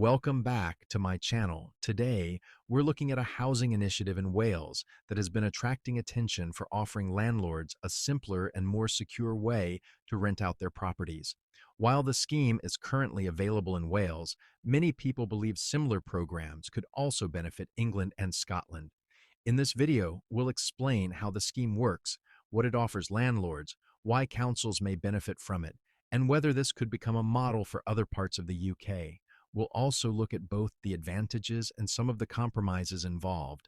Welcome back to my channel. Today, we're looking at a housing initiative in Wales that has been attracting attention for offering landlords a simpler and more secure way to rent out their properties. While the scheme is currently available in Wales, many people believe similar programs could also benefit England and Scotland. In this video, we'll explain how the scheme works, what it offers landlords, why councils may benefit from it, and whether this could become a model for other parts of the UK. We'll also look at both the advantages and some of the compromises involved,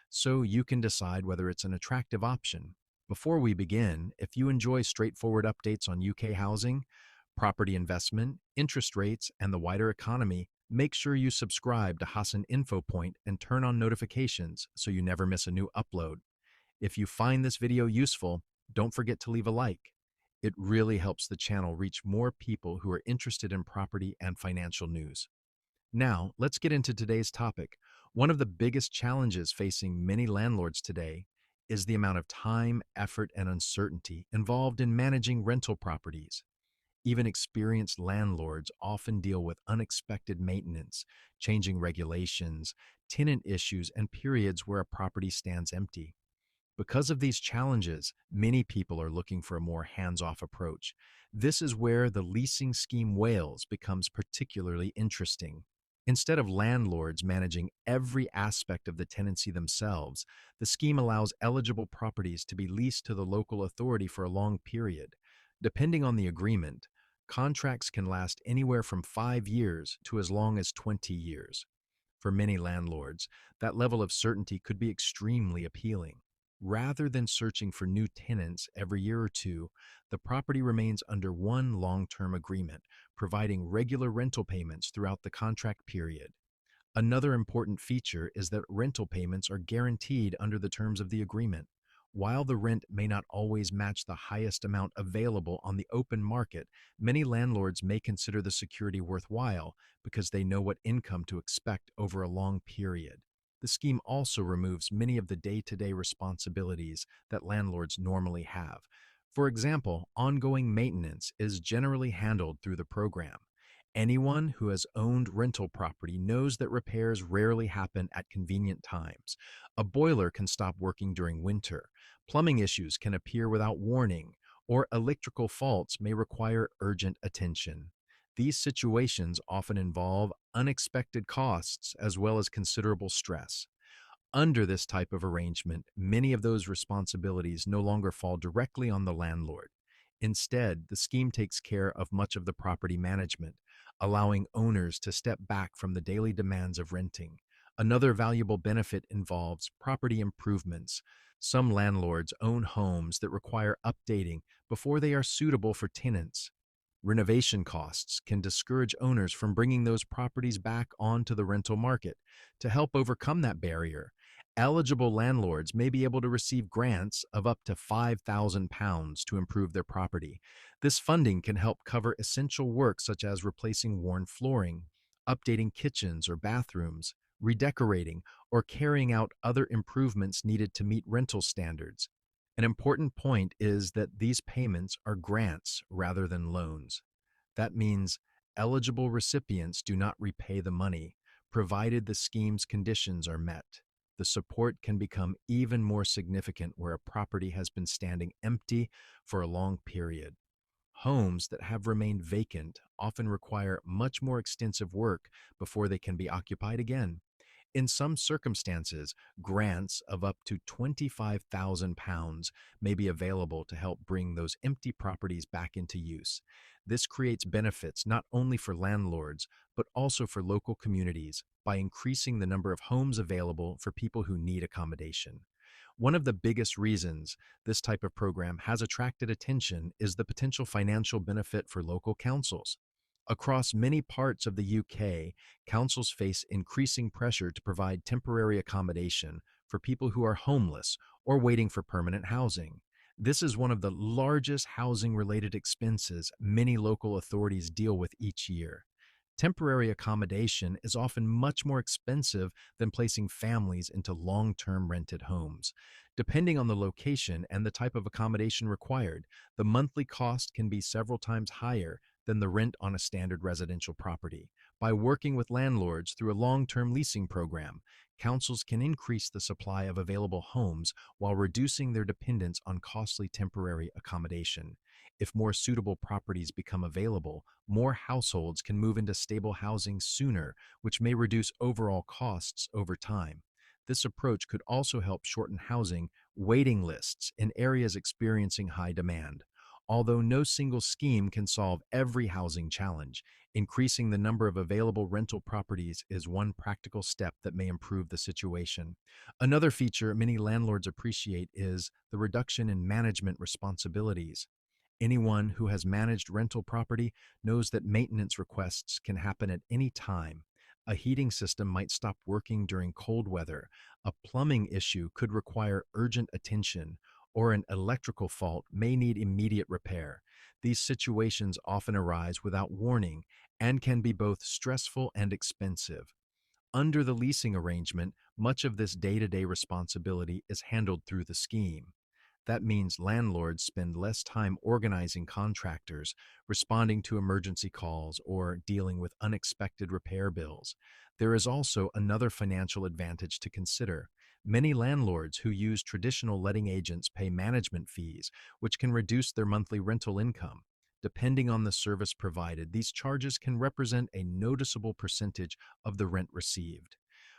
so you can decide whether it's an attractive option. Before we begin, if you enjoy straightforward updates on UK housing, property investment, interest rates, and the wider economy, make sure you subscribe to Hassan Info Point and turn on notifications so you never miss a new upload. If you find this video useful, don't forget to leave a like. It really helps the channel reach more people who are interested in property and financial news. Now, let's get into today's topic. One of the biggest challenges facing many landlords today is the amount of time, effort, and uncertainty involved in managing rental properties. Even experienced landlords often deal with unexpected maintenance, changing regulations, tenant issues, and periods where a property stands empty. Because of these challenges, many people are looking for a more hands-off approach. This is where the Leasing Scheme Wales becomes particularly interesting. Instead of landlords managing every aspect of the tenancy themselves, the scheme allows eligible properties to be leased to the local authority for a long period. Depending on the agreement, contracts can last anywhere from 5 years to as long as 20 years. For many landlords, that level of certainty could be extremely appealing. Rather than searching for new tenants every year or two, the property remains under one long-term agreement, providing regular rental payments throughout the contract period. Another important feature is that rental payments are guaranteed under the terms of the agreement. While the rent may not always match the highest amount available on the open market, many landlords may consider the security worthwhile because they know what income to expect over a long period. The scheme also removes many of the day-to-day responsibilities that landlords normally have. For example, ongoing maintenance is generally handled through the program. Anyone who has owned rental property knows that repairs rarely happen at convenient times. A boiler can stop working during winter, plumbing issues can appear without warning, or electrical faults may require urgent attention. These situations often involve unexpected costs as well as considerable stress. Under this type of arrangement, many of those responsibilities no longer fall directly on the landlord. Instead, the scheme takes care of much of the property management, allowing owners to step back from the daily demands of renting. Another valuable benefit involves property improvements. Some landlords own homes that require updating before they are suitable for tenants. Renovation costs can discourage owners from bringing those properties back onto the rental market. To help overcome that barrier, eligible landlords may be able to receive grants of up to £5,000 to improve their property. This funding can help cover essential work such as replacing worn flooring, updating kitchens or bathrooms, redecorating, or carrying out other improvements needed to meet rental standards. An important point is that these payments are grants rather than loans. That means eligible recipients do not repay the money, provided the scheme's conditions are met. The support can become even more significant where a property has been standing empty for a long period. Homes that have remained vacant often require much more extensive work before they can be occupied again. In some circumstances, grants of up to £25,000 may be available to help bring those empty properties back into use. This creates benefits not only for landlords, but also for local communities by increasing the number of homes available for people who need accommodation. One of the biggest reasons this type of program has attracted attention is the potential financial benefit for local councils. Across many parts of the UK, councils face increasing pressure to provide temporary accommodation for people who are homeless or waiting for permanent housing. This is one of the largest housing-related expenses many local authorities deal with each year. Temporary accommodation is often much more expensive than placing families into long-term rented homes. Depending on the location and the type of accommodation required, the monthly cost can be several times higher than the rent on a standard residential property. By working with landlords through a long-term leasing program, councils can increase the supply of available homes while reducing their dependence on costly temporary accommodation. If more suitable properties become available, more households can move into stable housing sooner, which may reduce overall costs over time. This approach could also help shorten housing waiting lists in areas experiencing high demand. Although no single scheme can solve every housing challenge, increasing the number of available rental properties is one practical step that may improve the situation. Another feature many landlords appreciate is the reduction in management responsibilities. Anyone who has managed rental property knows that maintenance requests can happen at any time. A heating system might stop working during cold weather, a plumbing issue could require urgent attention, or an electrical fault may need immediate repair. These situations often arise without warning and can be both stressful and expensive. Under the leasing arrangement, much of this day-to-day responsibility is handled through the scheme. That means landlords spend less time organizing contractors, responding to emergency calls, or dealing with unexpected repair bills. There is also another financial advantage to consider. Many landlords who use traditional letting agents pay management fees, which can reduce their monthly rental income. Depending on the service provided, these charges can represent a noticeable percentage of the rent received.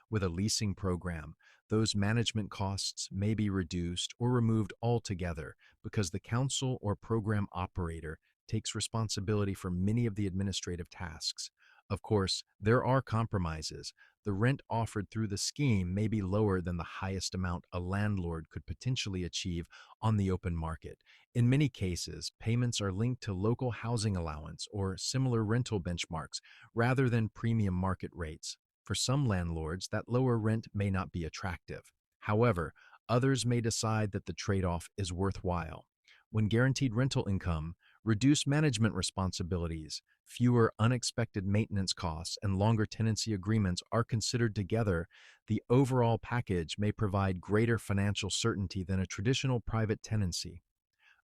With a leasing program, those management costs may be reduced or removed altogether because the council or program operator takes responsibility for many of the administrative tasks. Of course, there are compromises. The rent offered through the scheme may be lower than the highest amount a landlord could potentially achieve on the open market. In many cases, payments are linked to local housing allowance or similar rental benchmarks rather than premium market rates. For some landlords, that lower rent may not be attractive. However, others may decide that the trade-off is worthwhile. When guaranteed rental income, reduced management responsibilities, fewer unexpected maintenance costs, and longer tenancy agreements are considered together, the overall package may provide greater financial certainty than a traditional private tenancy.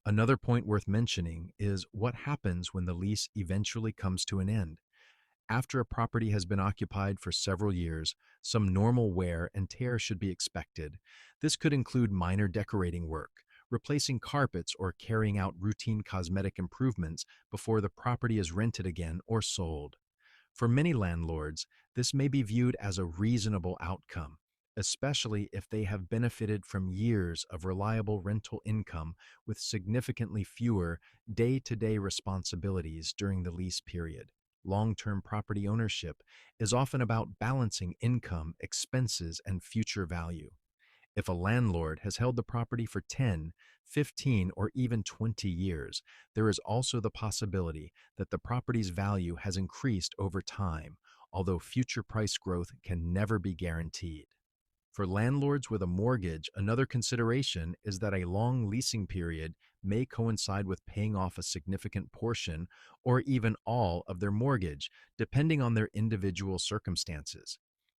Another point worth mentioning is what happens when the lease eventually comes to an end. After a property has been occupied for several years, some normal wear and tear should be expected. This could include minor decorating work, replacing carpets, or carrying out routine cosmetic improvements before the property is rented again or sold. For many landlords, this may be viewed as a reasonable outcome, especially if they have benefited from years of reliable rental income with significantly fewer day-to-day responsibilities during the lease period. Long-term property ownership is often about balancing income, expenses, and future value. If a landlord has held the property for 10, 15, or even 20 years, there is also the possibility that the property's value has increased over time, although future price growth can never be guaranteed. For landlords with a mortgage, another consideration is that a long leasing period may coincide with paying off a significant portion or even all of their mortgage, depending on their individual circumstances.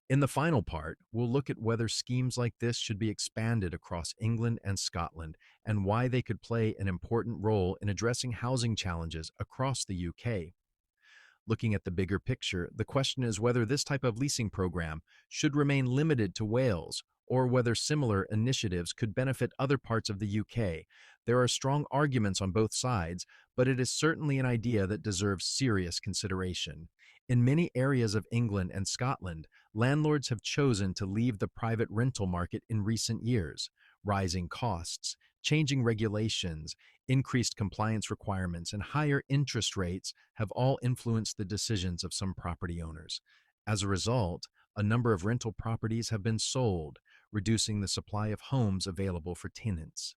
In the final part, we'll look at whether schemes like this should be expanded across England and Scotland and why they could play an important role in addressing housing challenges across the UK. Looking at the bigger picture, the question is whether this type of leasing program should remain limited to Wales or whether similar initiatives could benefit other parts of the UK. There are strong arguments on both sides, but it is certainly an idea that deserves serious consideration. In many areas of England and Scotland, landlords have chosen to leave the private rental market in recent years. Rising costs, changing regulations, increased compliance requirements, and higher interest rates have all influenced the decisions of some property owners. As a result, a number of rental properties have been sold, reducing the supply of homes available for tenants.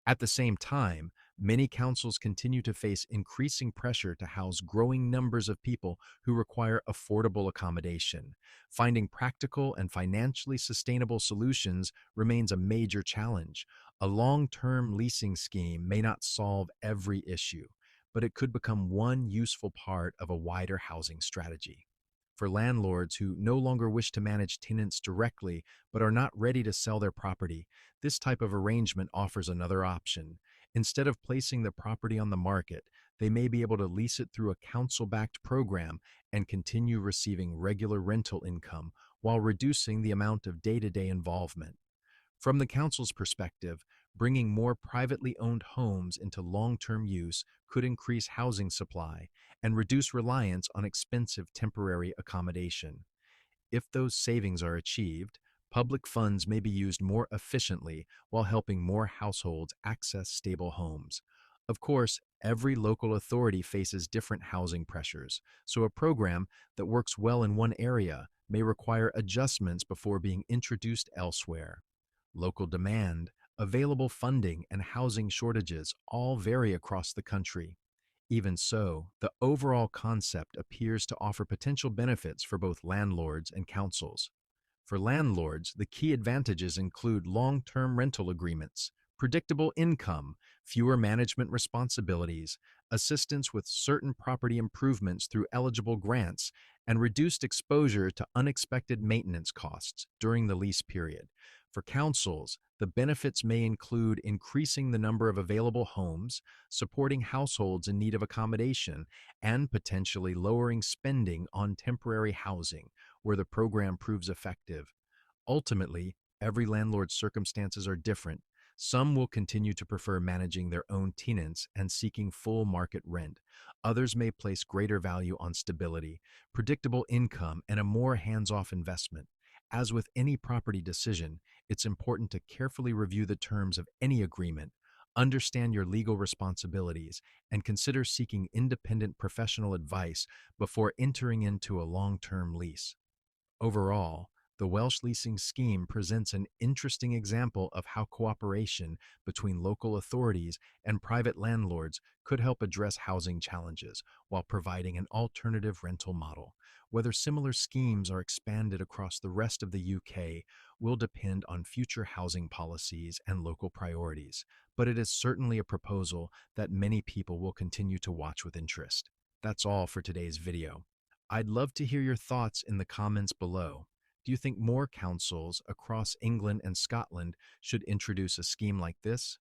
At the same time, many councils continue to face increasing pressure to house growing numbers of people who require affordable accommodation. Finding practical and financially sustainable solutions remains a major challenge. A long-term leasing scheme may not solve every issue, but it could become one useful part of a wider housing strategy. For landlords who no longer wish to manage tenants directly but are not ready to sell their property, this type of arrangement offers another option. Instead of placing the property on the market, They may be able to lease it through a council-backed program and continue receiving regular rental income while reducing the amount of day-to-day involvement. From the council's perspective, bringing more privately owned homes into long-term use could increase housing supply and reduce reliance on expensive temporary accommodation. If those savings are achieved, public funds may be used more efficiently while helping more households access stable homes. Of course, every local authority faces different housing pressures, so a program that works well in one area may require adjustments before being introduced elsewhere. Local demand, available funding, and housing shortages all vary across the country. Even so, the overall concept appears to offer potential benefits for both landlords and councils. For landlords, the key advantages include long-term rental agreements, predictable income, fewer management responsibilities, assistance with certain property improvements through eligible grants, and reduced exposure to unexpected maintenance costs during the lease period. For councils, the benefits may include increasing the number of available homes, supporting households in need of accommodation, and potentially lowering spending on temporary housing where the program proves effective. Ultimately, every landlord's circumstances are different. Some will continue to prefer managing their own tenants and seeking full market rent. Others may place greater value on stability, predictable income, and a more hands-off investment. As with any property decision, it's important to carefully review the terms of any agreement, understand your legal responsibilities, and consider seeking independent professional advice before entering into a long-term lease. Overall, the Welsh Leasing Scheme presents an interesting example of how cooperation between local authorities and private landlords could help address housing challenges while providing an alternative rental model. Whether similar schemes are expanded across the rest of the UK will depend on future housing policies and local priorities, but it is certainly a proposal that many people will continue to watch with interest. That's all for today's video. I'd love to hear your thoughts in the comments below. Do you think more councils across England and Scotland should introduce a scheme like this?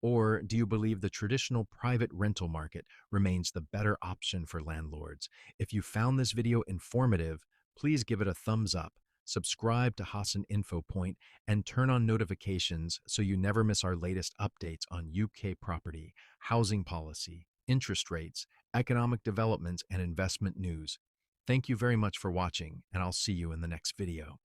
Or do you believe the traditional private rental market remains the better option for landlords? If you found this video informative, please give it a thumbs up, subscribe to Hassan Info Point, and turn on notifications so you never miss our latest updates on UK property, housing policy, interest rates, economic developments, and investment news. Thank you very much for watching, and I'll see you in the next video.